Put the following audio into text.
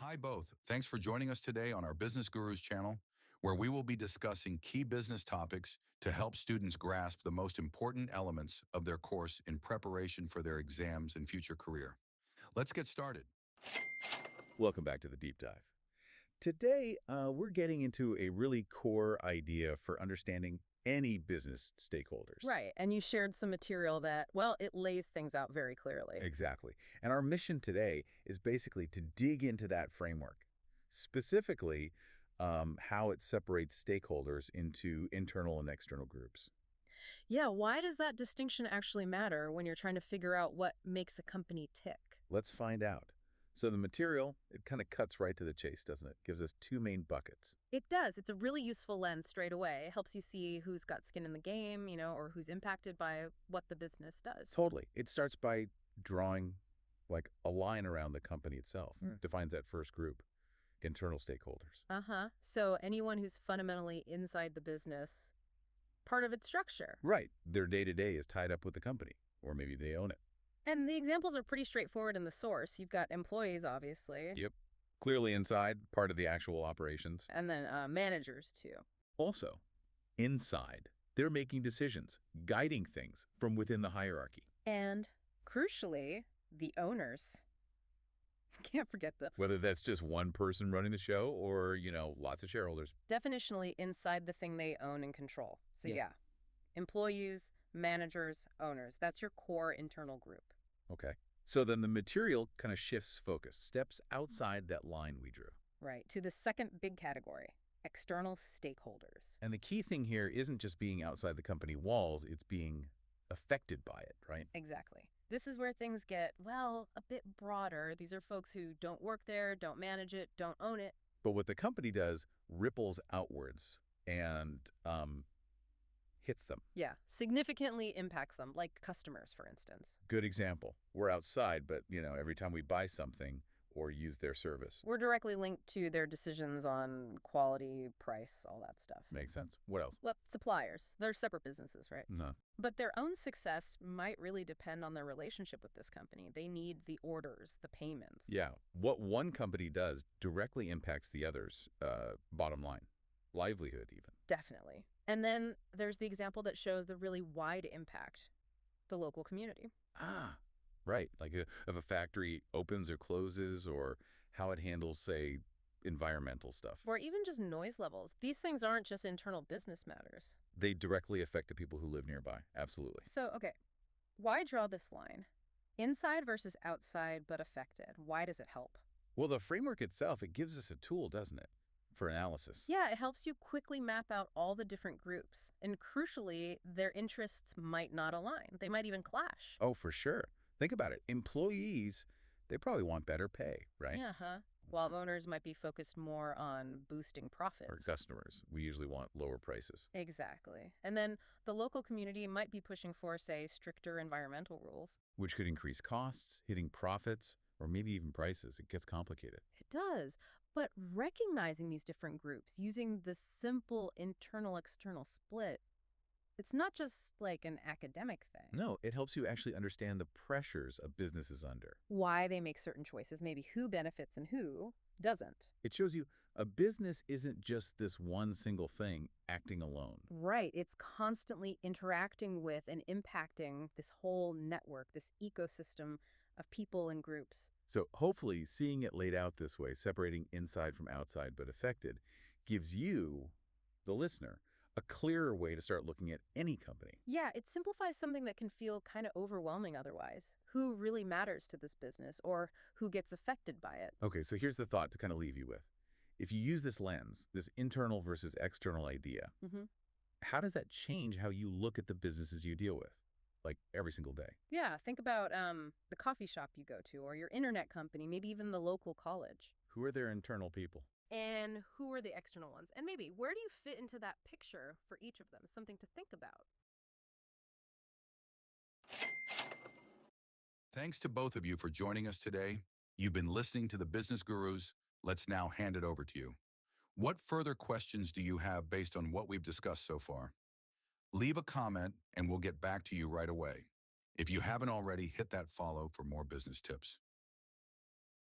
Hi, both. Thanks for joining us today on our Business Gurus channel, where we will be discussing key business topics to help students grasp the most important elements of their course in preparation for their exams and future career. Let's get started. Welcome back to the Deep Dive. Today, we're getting into a really core idea for understanding any business stakeholders. Right. And you shared some material that, well, it lays things out very clearly. Exactly. And our mission today is basically to dig into that framework, specifically how it separates stakeholders into internal and external groups. Yeah. Why does that distinction actually matter when you're trying to figure out what makes a company tick? Let's find out. So the material, it kind of cuts right to the chase, doesn't it? Gives us two main buckets. It does. It's a really useful lens straight away. It helps you see who's got skin in the game, or who's impacted by what the business does. Totally. It starts by drawing like a line around the company itself, defines that first group, internal stakeholders. Uh-huh. So anyone who's fundamentally inside the business, part of its structure. Right. Their day-to-day is tied up with the company, or maybe they own it. And the examples are pretty straightforward in the source. You've got employees, obviously. Yep. Clearly inside, part of the actual operations. And then managers, too. Also, inside, they're making decisions, guiding things from within the hierarchy. And crucially, the owners. Can't forget them. Whether that's just one person running the show or, lots of shareholders. Definitionally inside the thing they own and control. So yeah, employees, managers, owners. That's your core internal group. Okay. So then the material kind of shifts focus, steps outside that line we drew. Right. To the second big category, external stakeholders. And the key thing here isn't just being outside the company walls, it's being affected by it, right? Exactly. This is where things get, well, a bit broader. These are folks who don't work there, don't manage it, don't own it. But what the company does ripples outwards and hits them. Yeah, significantly impacts them, like customers, for instance. Good example. We're outside, but, every time we buy something or use their service. We're directly linked to their decisions on quality, price, all that stuff. Makes sense. What else? Well, suppliers. They're separate businesses, right? No. But their own success might really depend on their relationship with this company. They need the orders, the payments. Yeah. What one company does directly impacts the other's bottom line, livelihood even. Definitely. And then there's the example that shows the really wide impact, the local community. Ah, right. Like if a factory opens or closes or how it handles, say, environmental stuff. Or even just noise levels. These things aren't just internal business matters. They directly affect the people who live nearby. Absolutely. So, okay, why draw this line? Inside versus outside, but affected. Why does it help? Well, the framework itself, it gives us a tool, doesn't it, for analysis? Yeah, it helps you quickly map out all the different groups. And crucially, their interests might not align. They might even clash. Oh, for sure. Think about it. Employees, they probably want better pay, right? Yeah, huh? While owners might be focused more on boosting profits. Or customers, we usually want lower prices. Exactly. And then the local community might be pushing for, say, stricter environmental rules. Which could increase costs, hitting profits, or maybe even prices. It gets complicated. It does. But recognizing these different groups, using the simple internal-external split, it's not just like an academic thing. No, it helps you actually understand the pressures a business is under. Why they make certain choices, maybe who benefits and who doesn't. It shows you a business isn't just this one single thing acting alone. Right. It's constantly interacting with and impacting this whole network, this ecosystem of people and groups. So hopefully seeing it laid out this way, separating inside from outside but affected, gives you, the listener, a clearer way to start looking at any company. Yeah, it simplifies something that can feel kind of overwhelming otherwise. Who really matters to this business or who gets affected by it? Okay, so here's the thought to kind of leave you with. If you use this lens, this internal versus external idea, how does that change how you look at the businesses you deal with, like every single day? Yeah, think about the coffee shop you go to or your internet company, maybe even the local college. Who are their internal people? And who are the external ones? And maybe where do you fit into that picture for each of them? Something to think about. Thanks to both of you for joining us today. You've been listening to the Business Gurus. Let's now hand it over to you. What further questions do you have based on what we've discussed so far? Leave a comment and we'll get back to you right away. If you haven't already, hit that follow for more business tips.